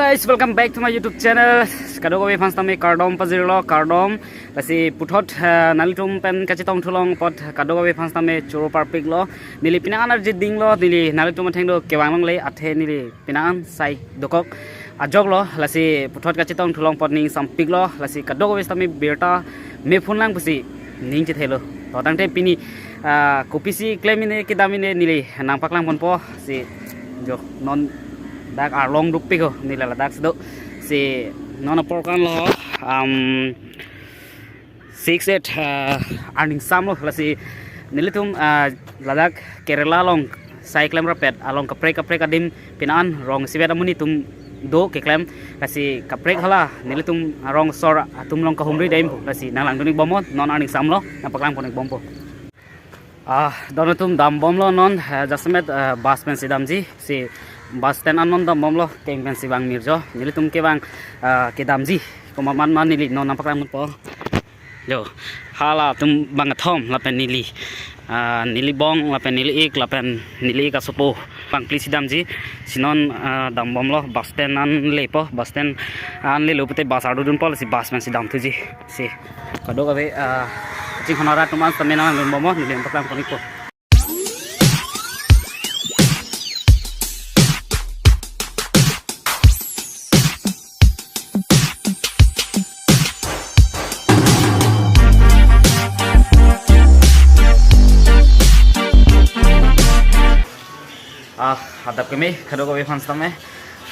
guys, welcome back to my YouTube channel. Kado ko fans tami cardom pazirlo cardom lasi puthot nalitum pen kachitong thulong pot kado ko fans tami choro parpik lo nili pinangan arjit ding lo nili nalitum thengdo kewang le athe nili pinangan sai dokok ajok lo lasi puthot kachitong thulong pot ning sampik lo lasi kado ko tami berta me phun lang pusi ning che thelo to tangte pini kopisi klemine kidamine nili nangpaklang pon po si jo non dak arlong dupi ko nila dak sedo si nona porkan lo 68 earning sam lo lasi nilitum ladak Kerala long sai klem rapet along kapre kadim pinaan rong sibet amuni tum do ke klem lasi kapre hala nilitum rong sor atum long ka humri daim lasi nalang dunik bomot non earning sam lo napaklang ponik bompo donatum dam bom lo non jasmet bas pen sidam ji si bus stand anon dam bom lo keng pen si bang mirjo nili tum ke bang ke dam ji komaman man nili non nampak lang po yo hala tum bang thom la pen nili nili bong la pen nili ik la pen nili ka sopo bang pli sidam ji sinon dam bom lo bus stand an le po bus stand an le lopete bus adu dun po si bus pen sidam tu ji si kado ka be cing honora tuman tamena ngun bomo nili nampak lang po hadap kami kado kami fans tame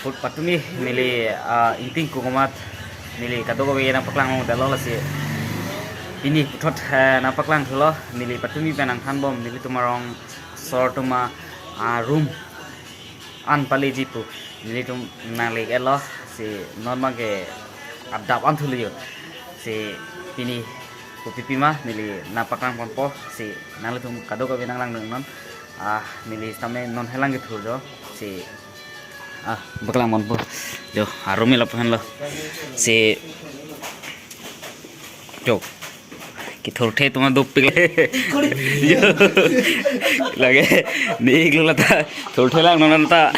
food patumi nili inting kukumat nili kado kami nang paklang dalo lasi ini putot nang paklang thlo nili patumi penang khan bom nili tumarong sor tuma room an pali jipu nili tum nang le elo si normal ke adap an thulio si ini kupipi ma nili nang paklang pompo si nang tum kado kami nang lang non nili tame non helang gitu jo si baklang mon po jo arumi la pen lo si jo kithor the tuma dopik jo lage ni iglo ta thor the lang non ta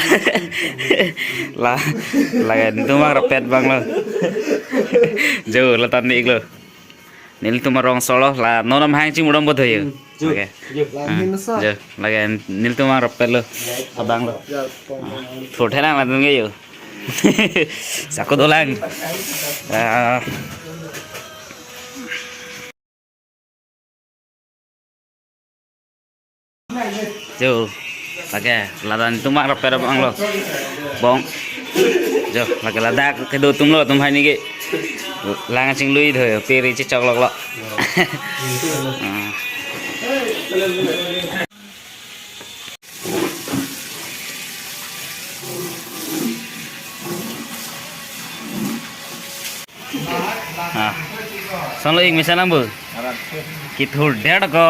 la lage tuma rapet bang lo jo la ta ni iglo nil tuma rong solo la nonam hang chi mudam bodhoy oke jo lagi nil tuma rapel lo abang lo thothe lang la tung ge yo sako dolang jo lagi ladan tuma rapel abang lo bong jo lagi ladak ke do tum lo tum hai ni ge lang ching lui thôi peri chi chok lok lo xong lo ing misalnya bu kithur ded ko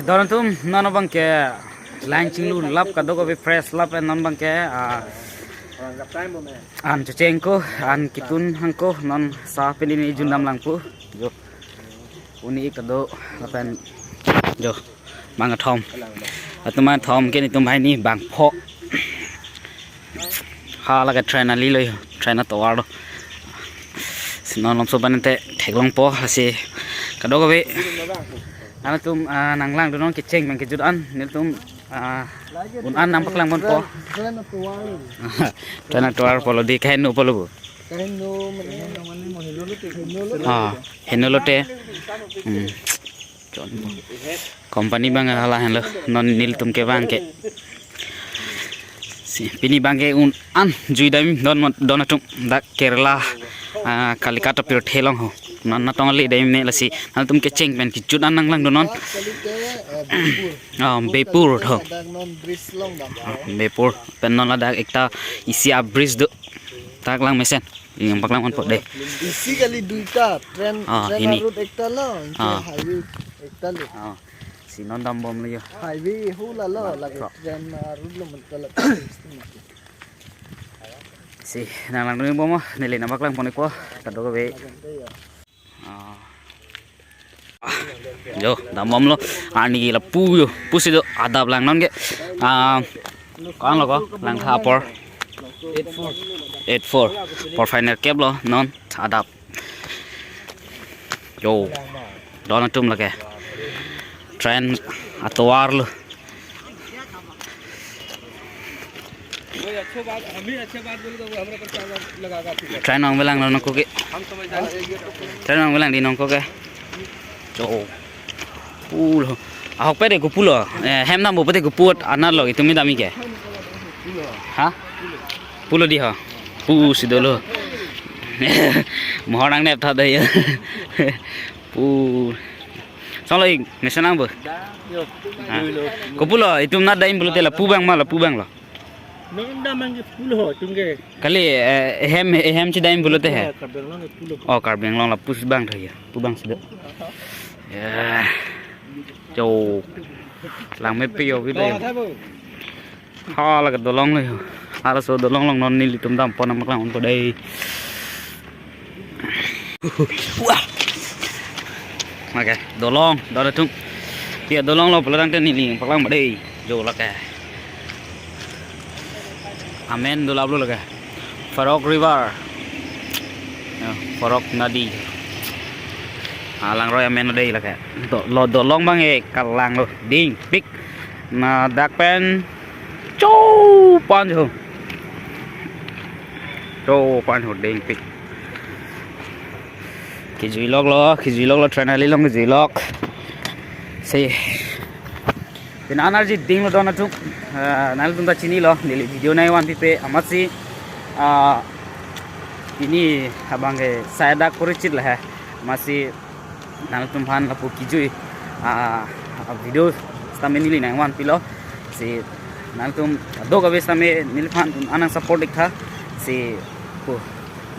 doron tum nono bang ke lang ching lu lap ka do ko be fresh lap en non bang ke an cengko an kitun hangko non sa pelini jundam langpu jo uni kado apan jo manga thom atuma thom ke ni tum hai ni bang pho ha la ka trainer li loi trainer to waro sinon lom so banente theglong po ase kado ko be ana tum nanglang do non ke cheng bang ke judan nil tum an nampak lang mon po trainer tour polo di kain no polo bu henolote company bang hala hen lo non nil tum ke bang ke si pini bang ke un an juidam don donatum da Kerala kalikata pir thelong ho non na tong li daim ne lasi hal tum ke cheng pen ki chut an nang lang donon bepur tho bepur pen non la dak ekta isia bridge do tak lang mesen yang paklang on pot de isi kali duita tren road ekta lo highway ekta lo si non dam bom le yo highway hula lo lagi tren road lo mentala si nang lang dun bom nili na paklang pon ko kado ko be jo dam bom lo ani la pu yo pusi do adab lang non ge con lo có lang tha por 84 por final kép lo non thả đập yo đó là chung là kìa trend atoar luôn trend nong belang nó có cái trend nong belang đi nong có cái yo pulo học pe de ko pulo hem na mo pe de ko puot anar lo itu mi dami ke ha pulo di ha pu si dolo mohon ang nep tha dai pu xong rồi người sang nang bơ ko pulo itu na dai pulo tela pu bang lo nó đang mang cái pulo chung cái kali hem chi dai pulo te hai oh karbeng long la pu bang thai pu bang si de châu làm mấy piêu với đây ho là cái đồ long này là số đồ long non đi tụm tầm pon mặc lòng vào đây mà cái đồ long đó là chúng tiền đồ long lo phải đang trên nili mặc lòng vào đây rồi là cái amen đồ lao luôn là cái Farok River Farok Nadi lang roi amen ở đây là cái đồ long bang ấy cả lang rồi ding big mà đặc pen châu pan hồ ding big cái gì log lo train ali long cái gì log say then energy ding lo dona tu nal tunda chini lo nili video nai wan pipe amasi ini abang ke saya dak kurichit lah hai masih nang tumhan lapu kijui video stame nili nang wan pilo si nang tum do gabe stame nilphan anang support ikha si ko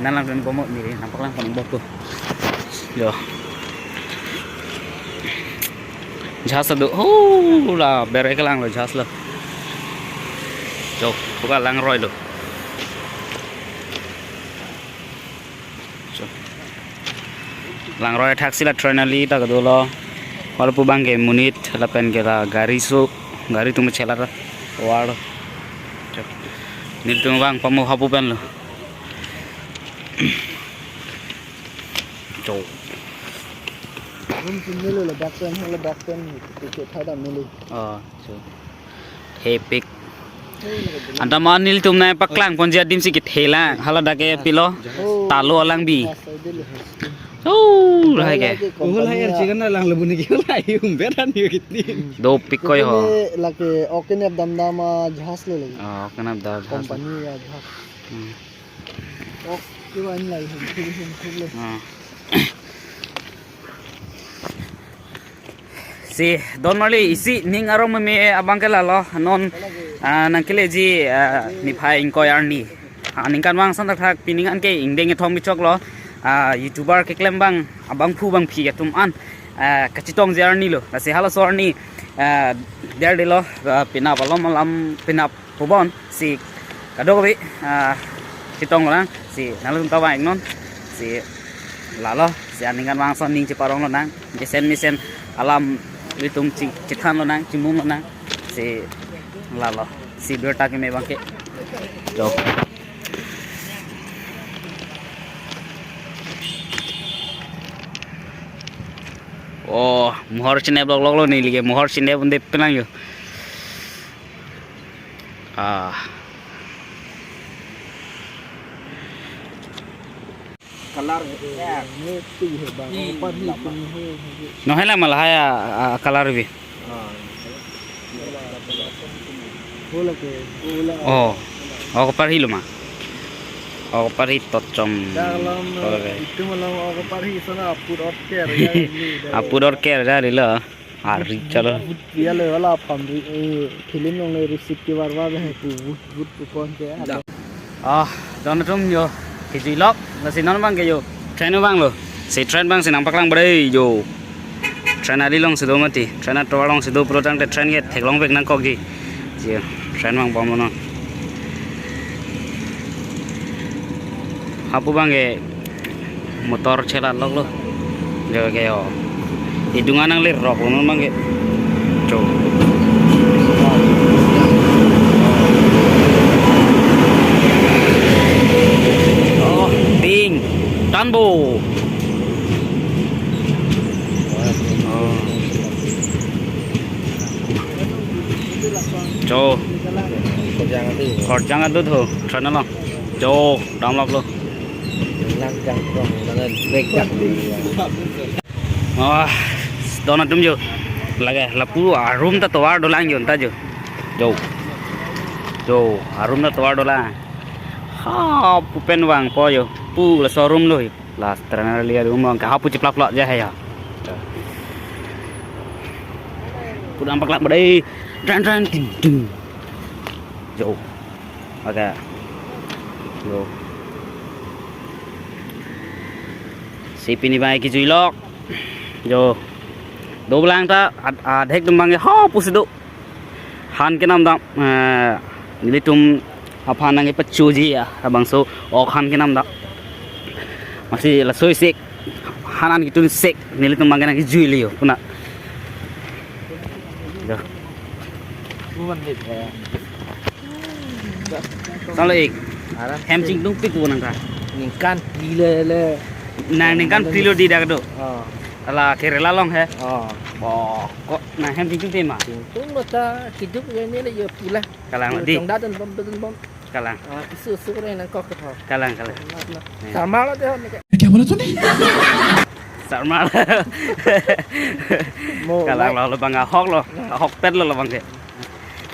nalang ren bomo nili nampak lang pon bokku yo jhas do la bere kalang lo jhas lo jo buka lang roi lo lang roi taxi la train ali ta do lo wala pu bang ke munit la pen ke la gari tu chela ra wal nil tu bang pamu hapu pen lo jo hôm chín mươi là back pen cái thay đam mê jo epic andaman nil tum na paklang ponja dim sikit hela hala dake pilo talo alang bi rai ke hol hai chicken na lang labuni ki hol hai beran ni kitni do pick koi ho la ke okenap damdama jhas le lagi okenap da company ya jhas ok ki wan lai hum le si don mali isi ning arom me abang kala lo non nangkele ji ni phai ing koi arni aning kan wang san thak pining an ke ingdeng thom bi chok lo youtuber ke klem bang abang phu bang phi atum an kachitong jarni lo la se hala sorni der de lo pina balom lam pina pobon si kadobi chitong lo nang si nalun tawai non si lalo si aning kan wang son ning chiparong lo nang misen alam litung chithan lo nang chimum lo nang si lalo si berta ke me bangke jo oh mohor chine blog lo ni lige mohor chine bunde penang yo color ya ni tu he bang pan ni pun he no hela malaya color bi bola ke bola oh ko parhi lo ma oh parhi tochom dalam itu malam aku parhi sana apur or care ra le la ari chalo dia le wala pamri film nong le receipt ke war war he pu but kon ke don tum yo ki ji lok la si non bang ke yo train bang lo si train bang si nang paklang brai yo train ali long si do mati train to long si do pro tang te train ke thek long bek nang kok ji train bang bom lo hapu bang ke motor chela lok lo jo ke yo hidungan nang lir rok lo bang ke jo Rambo. Cho còn chẳng ăn đứt hở cho nó lòng cho đóng lọc luôn đó là chúng chưa là puru room ta toar đô la nhiều ta chưa jo room ta toar đô la ha pen vàng po chưa pu là showroom rồi là terang lihat rumah kah pu ciplak lok je ya pu nampak lak badai ran ting jo oke jo si pini bai ki chui lok jo do belang ta adhek dembang ha pu sedu han ke nam dam nilitum apa nang pecu ji ya abang so han ke nam dam masih la soi sek hanan gitu sek nilitum bang nang jui lio puna jo sao lại hem chinh tung pik bukan angka ningkan gile nah ningkan kilo di dak do ala kerela long he kok nah hem ching tung tema tung mata hidup ini lah ya pula kalang di dan bom kalang isu nang kok ke kalang sama lah deh क्या बोला तूने sama kalang lo bang hok pet lo bang ke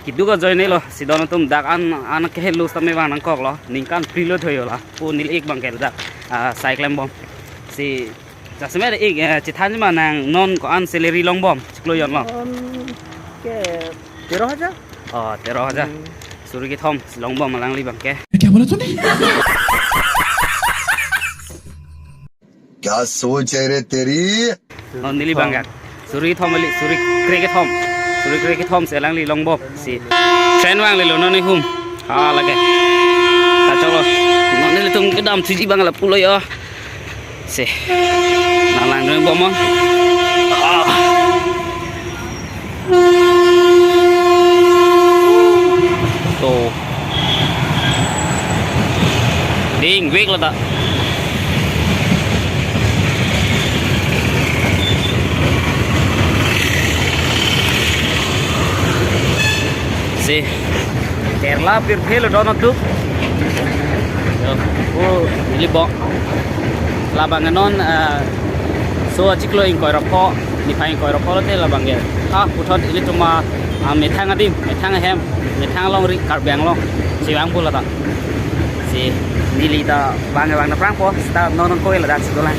kidu ko join lo sidon tum dak an ke helu same bang nang kok lo ningkan prilo thoyo la pu nil ek bang ke dak cycling bom si jasme ek chithan ma nang non ko an salary long bom chiklo yon lo ke 13,000 13,000 suri ki thom long bom malang li bang ke क्या बोला तूने क्या सोच है रे तेरी non nili bang gak suri thom li suri kreke thom se lang li long bom si train wang li lo non ni hum ha lage ta cholo non nili tum ke dam thuji bang la pulo yo si nang lang dong bom on to ding wek lo ta si Kerala pir phelo dono tu ini bok labanganon so achiklo in koirapo ni phai koirapo te labange puthot ili tuma methang adim methang hem methang long ri karbang long si bang pula ta si nili ta bang na prang po sta non ko la dak sikola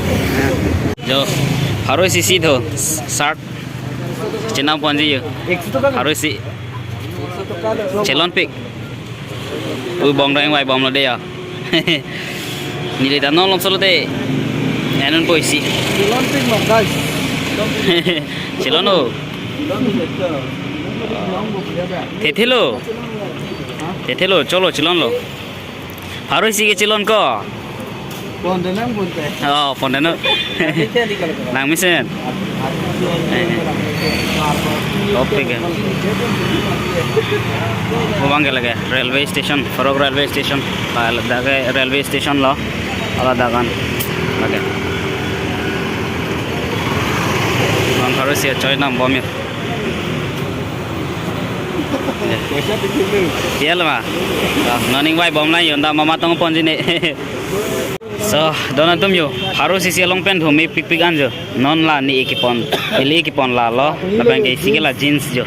jo harus sisi tho sart chenam ponji yo harus si Celon pik bong dong ngoài bong là đây à nhìn thấy nó lom solo đây anh bôi xị Celon pik mong guys Celon ô thế lo cholo Celon lo harus sih ke Celon ko Pondenang bunte Pondan nang misen topik है वो मांगे लगे railway station फरोग railway station दागे railway station लो अला दागन लगे हम harus ya coy nam bom ya iya lah mah noning vai bom lai yonda mama tong ponji ne so dona tum yo harus isi long pen dhumi pik pik anjo non la ni ekipon ili ekipon la lo labang ke sigela jeans jo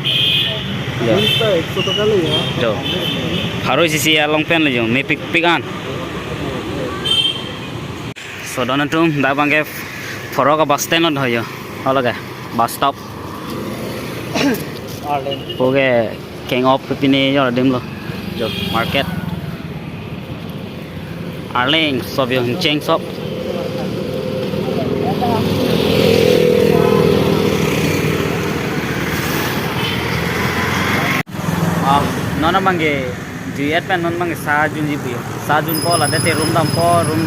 jo harus isi long pen lo jo me pik pik an so dona tum da bang ke foroga bus stand lo hoyo hologa bus stop oke king of pini yo dim lo jo market Arling shop yo cheng shop nona bangge juiat pen non bangge sa jun ji puyo sa jun po la dete room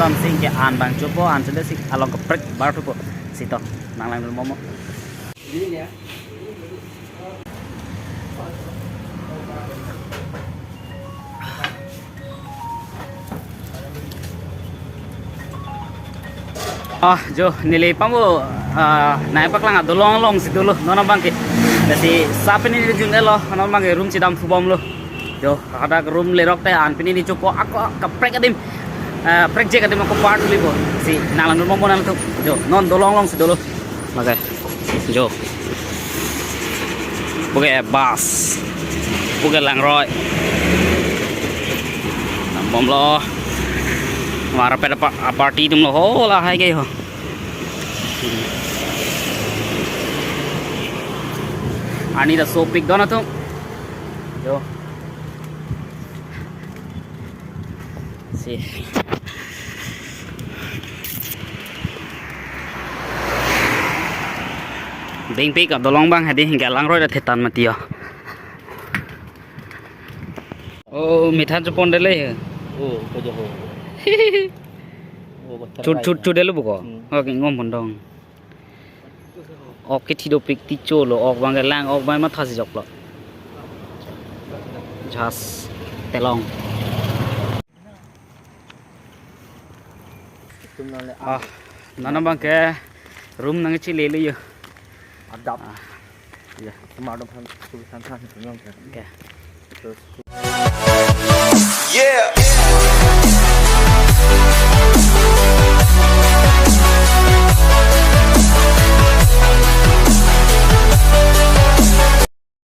dam sing ke an bang chopo an sede sik along ke prek bar po sito nang lang momo Jo nilai pamu naik paklang ado long si dulu nona bangke. Jadi sapi ini junel lo nona bangke room cidam fubom lo. Jo ada room lerok teh an pini copo aku kaprek adim prek je kadim aku part libo si nalan rumah monan tuh. Jo non dolong si dulu. Oke. Jo. Bukan bas. Bukan langroy. Bom lo. Mara pada party tum lo ho lah hai ke ho. Ani da so pick dona tum. Jo. Si. Bing pick ab dolong bang hadi hingga langroy da thetan matia. Oh mithan chupon dele. Oh, kerja ho. Cut dulu buko. Oke ngom bondong. Oke tido pik tico lo ok bang lang ok bang mat khasi jok lo. Jas telong. Nana bang ke room nang chile le yo. Adap. Ya, kemarin tulisan sana. Okay. Yeah.